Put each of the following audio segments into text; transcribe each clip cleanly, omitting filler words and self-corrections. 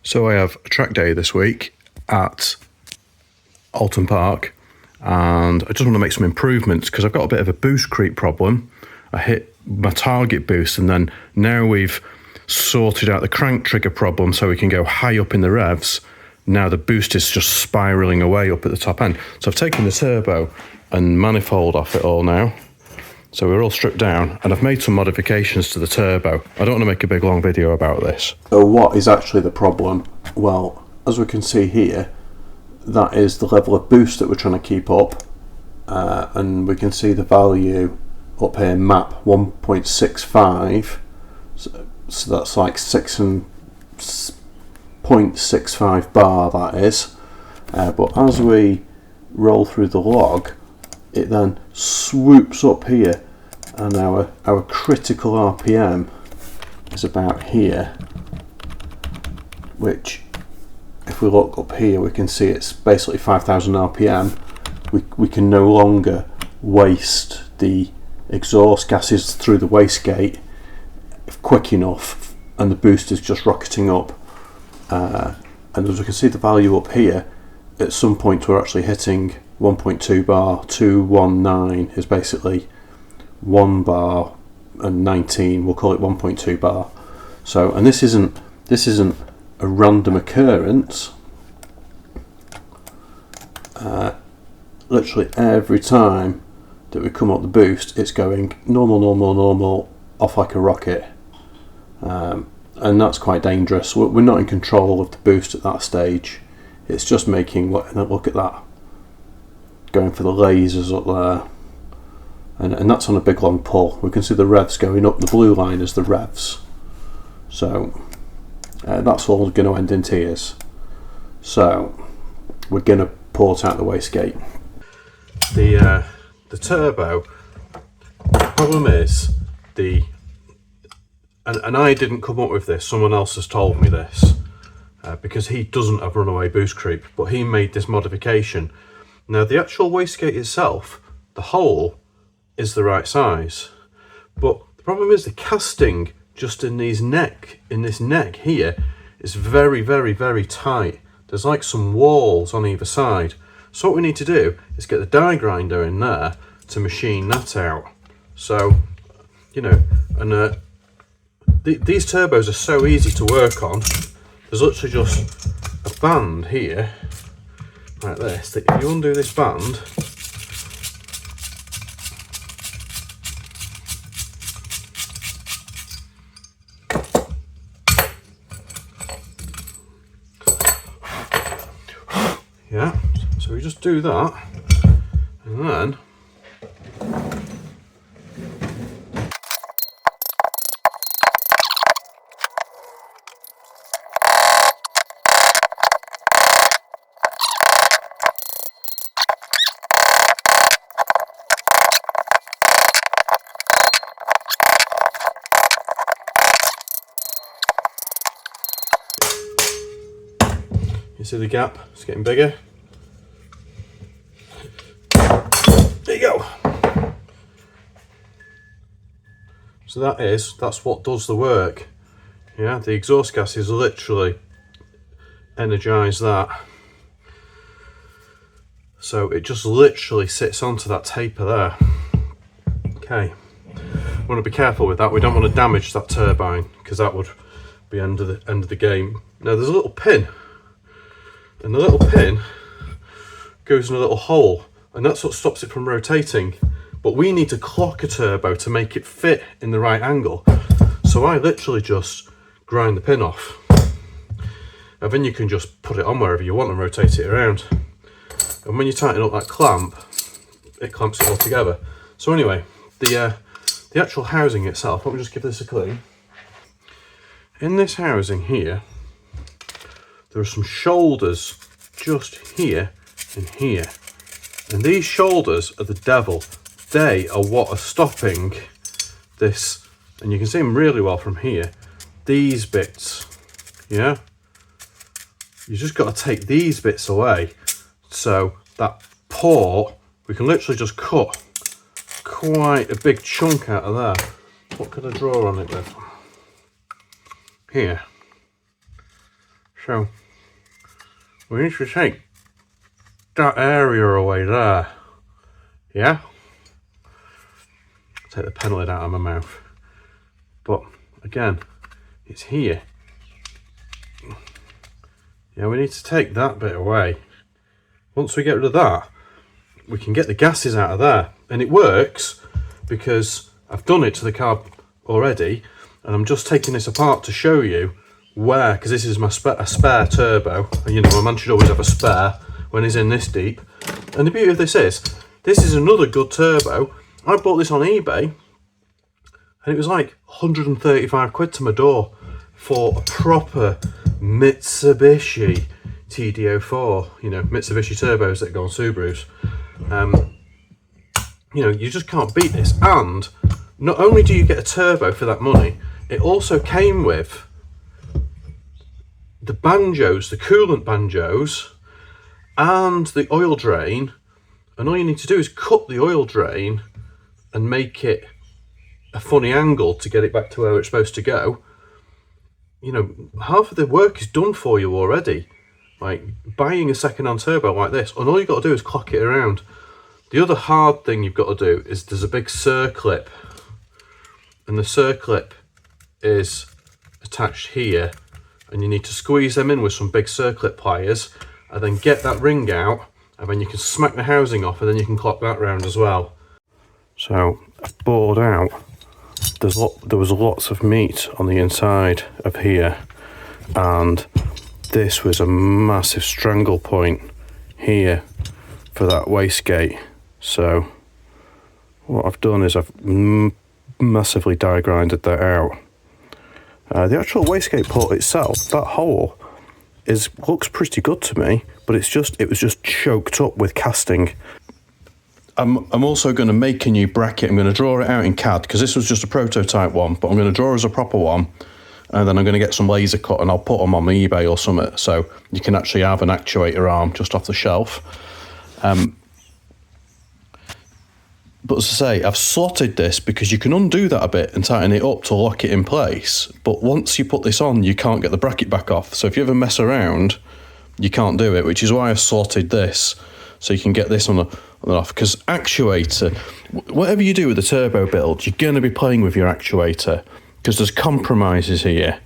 So I have a track day this week at Alton Park, and I just want to make some improvements because I've got a bit of a boost creep problem. I hit my target boost, and then now we've sorted out the crank trigger problem so we can go high up in the revs. Now the boost is just spiraling away up at the top end. So I've taken the turbo and manifold off it all now. So we're all stripped down, and I've made some modifications to the turbo. I don't want to make a big long video about this. So what is actually the problem? Well, as we can see here, that is the level of boost that we're trying to keep up, and we can see the value up here, map 1.65, so that's like 6.65 bar, that is. But as we roll through the log, it then swoops up here, and our critical RPM is about here, which if we look up here we can see it's basically 5,000 RPM. We can no longer waste the exhaust gases through the wastegate quick enough, and the boost is just rocketing up, and as we can see the value up here, at some point we're actually hitting 1.2 bar. 219 is basically 1 bar and 19, we'll call it 1.2 bar. So, and this isn't a random occurrence. Literally every time that we come up the boost, it's going normal, off like a rocket, and that's quite dangerous. We're not in control of the boost at that stage. It's just making, look at that, going for the lasers up there, and that's on a big long pull. We can see the revs going up. The blue line is the revs, so that's all going to end in tears. So we're going to port out the wastegate. The turbo, the problem is and I didn't come up with this, someone else has told me this, because he doesn't have runaway boost creep, but he made this modification. Now the actual wastegate itself, the hole is the right size, but the problem is the casting just in this neck here is very tight. There's like some walls on either side. So what we need to do is get the die grinder in there to machine that out. So, you know, and these turbos are so easy to work on. There's literally just a band here like this, that if you undo this band, yeah, so we just do that, and then you see the gap, it's getting bigger. There you go. So that's what does the work. Yeah, the exhaust gases literally energize that. So it just literally sits onto that taper there. Okay, we want to be careful with that. We don't want to damage that turbine, because that would be end of the game. Now there's a little pin, and the little pin goes in a little hole, and that's what stops it from rotating. But we need to clock a turbo to make it fit in the right angle. So I literally just grind the pin off, and then you can just put it on wherever you want and rotate it around. And when you tighten up that clamp, it clamps it all together. So anyway, the actual housing itself, let me just give this a clean. In this housing here, there are some shoulders just here and here. And these shoulders are the devil. They are what are stopping this, and you can see them really well from here. These bits, yeah? You just got to take these bits away. So that port, we can literally just cut quite a big chunk out of there. What can I draw on it then? Here. So we need to take that area away there. Yeah? Take the pen lid out of my mouth. But again, it's here. Yeah, we need to take that bit away. Once we get rid of that, we can get the gases out of there. And it works because I've done it to the car already, and I'm just taking this apart to show you where, because this is my a spare turbo, and you know, a man should always have a spare when he's in this deep. And the beauty of this is another good turbo. I bought this on eBay, and it was like 135 quid to my door for a proper Mitsubishi td04, you know, Mitsubishi turbos that go on Subarus. You know, you just can't beat this. And not only do you get a turbo for that money, it also came with the banjos, the coolant banjos, and the oil drain. And all you need to do is cut the oil drain and make it a funny angle to get it back to where it's supposed to go. You know, half of the work is done for you already. Like buying a second-hand turbo like this, and all you've got to do is clock it around. The other hard thing you've got to do is there's a big circlip, and the circlip is attached here, and you need to squeeze them in with some big circlip pliers, and then get that ring out, and then you can smack the housing off, and then you can clock that round as well. So I've bored out. There was lots of meat on the inside of here, and this was a massive strangle point here for that wastegate. So what I've done is I've massively die grinded that out. The actual wastegate port itself, that hole, looks pretty good to me, but it was just choked up with casting. I'm also going to make a new bracket. I'm going to draw it out in CAD because this was just a prototype one, but I'm going to draw as a proper one, and then I'm going to get some laser cut and I'll put them on eBay or something, so you can actually have an actuator arm just off the shelf. But as I say, I've slotted this because you can undo that a bit and tighten it up to lock it in place, but once you put this on, you can't get the bracket back off. So if you ever mess around, you can't do it, which is why I slotted this, so you can get this on and off. Because actuator, whatever you do with the turbo build, you're going to be playing with your actuator, because there's compromises here.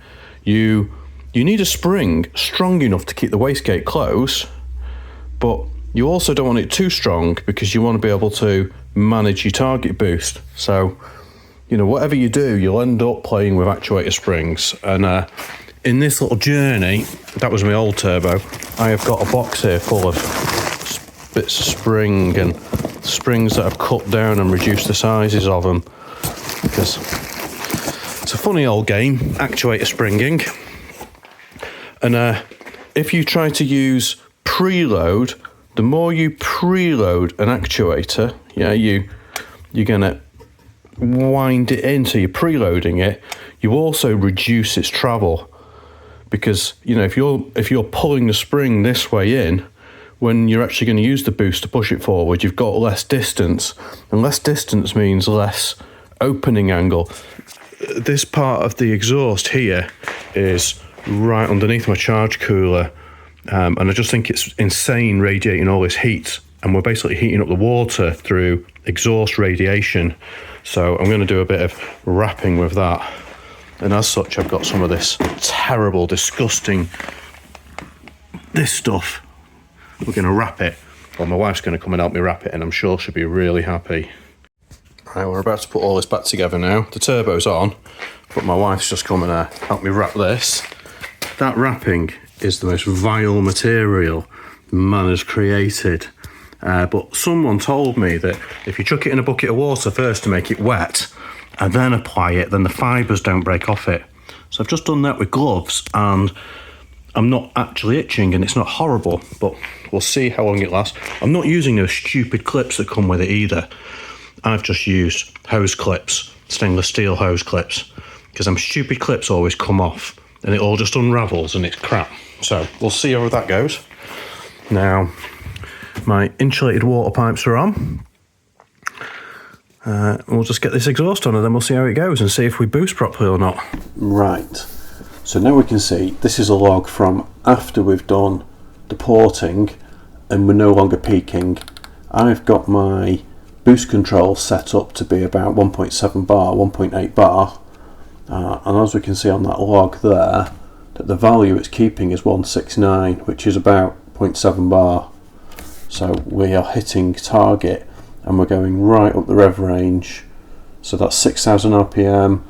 You need a spring strong enough to keep the wastegate close, but you also don't want it too strong because you want to be able to manage your target boost. So, you know, whatever you do, you'll end up playing with actuator springs. And in this little journey, that was my old turbo, I have got a box here full of bits of spring and springs that I've cut down and reduced the sizes of them, because it's a funny old game, actuator springing. And if you try to use preload, the more you preload an actuator, yeah, you're gonna wind it in, so you're preloading it. You also reduce its travel, because you know, if you're pulling the spring this way in, when you're actually going to use the boost to push it forward, you've got less distance, and less distance means less opening angle. This part of the exhaust here is right underneath my charge cooler, and I just think it's insane radiating all this heat, and we're basically heating up the water through exhaust radiation. So I'm going to do a bit of wrapping with that, and as such I've got some of this terrible, disgusting, this stuff. We're going to wrap it, or my wife's going to come and help me wrap it, and I'm sure she'll be really happy. Right, we're about to put all this back together now. The turbo's on, but my wife's just coming to help me wrap this. That wrapping is the most vile material man has created. But someone told me that if you chuck it in a bucket of water first to make it wet, and then apply it, then the fibres don't break off it. So I've just done that with gloves, and I'm not actually itching, and it's not horrible, but we'll see how long it lasts. I'm not using those stupid clips that come with it either. I've just used hose clips, stainless steel hose clips, because them stupid clips always come off, and it all just unravels, and it's crap. So we'll see how that goes. Now, my insulated water pipes are on. We'll just get this exhaust on, and then we'll see how it goes and see if we boost properly or not. Right, So now we can see this is a log from after we've done the porting and we're no longer peaking. I've got my boost control set up to be about 1.7 bar, 1.8 bar, and as we can see on that log there, that the value it's keeping is 169, which is about 0.7 bar. So we are hitting target and we're going right up the rev range. So that's 6,000 RPM,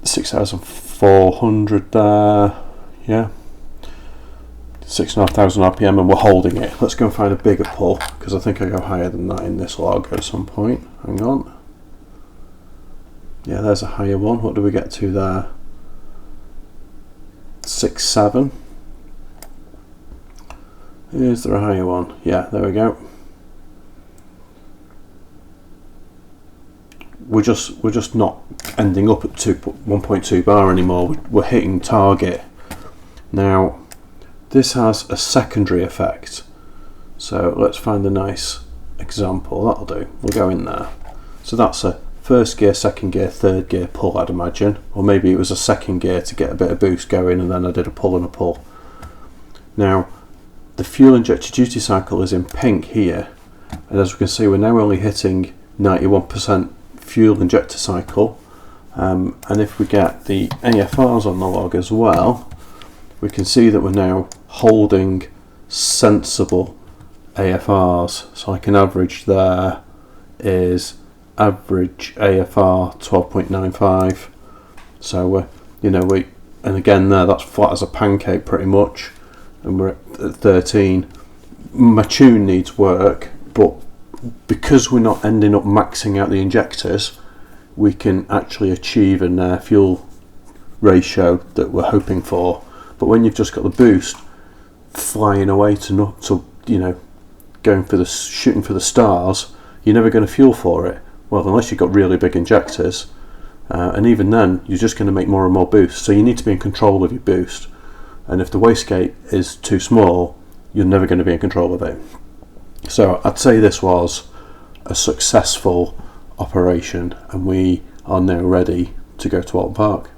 6,400 there, yeah, 6,500 RPM, and we're holding it. Let's go and find a bigger pull, because I think I go higher than that in this log at some point. Hang on. Yeah, there's a higher one. What do we get to there? 6.7. Is there a higher one? Yeah, there we go. We're just not ending up at 1.2 bar anymore. We're hitting target. Now, this has a secondary effect. So let's find a nice example. That'll do. We'll go in there. So that's a first gear, second gear, third gear pull, I'd imagine. Or maybe it was a second gear to get a bit of boost going, and then I did a pull and a pull. Now, the fuel injector duty cycle is in pink here. And as we can see, we're now only hitting 91% fuel injector cycle, and if we get the AFRs on the log as well, we can see that we're now holding sensible AFRs. So like an average there is average AFR 12.95. So and again there, that's flat as a pancake pretty much, and we're at 13. My tune needs work, but because we're not ending up maxing out the injectors, we can actually achieve a fuel ratio that we're hoping for. But when you've just got the boost flying away to going for shooting for the stars, you're never going to fuel for it. Well, unless you've got really big injectors, and even then, you're just going to make more and more boost. So you need to be in control of your boost. And if the wastegate is too small, you're never going to be in control of it. So I'd say this was a successful operation, and we are now ready to go to Alton Park.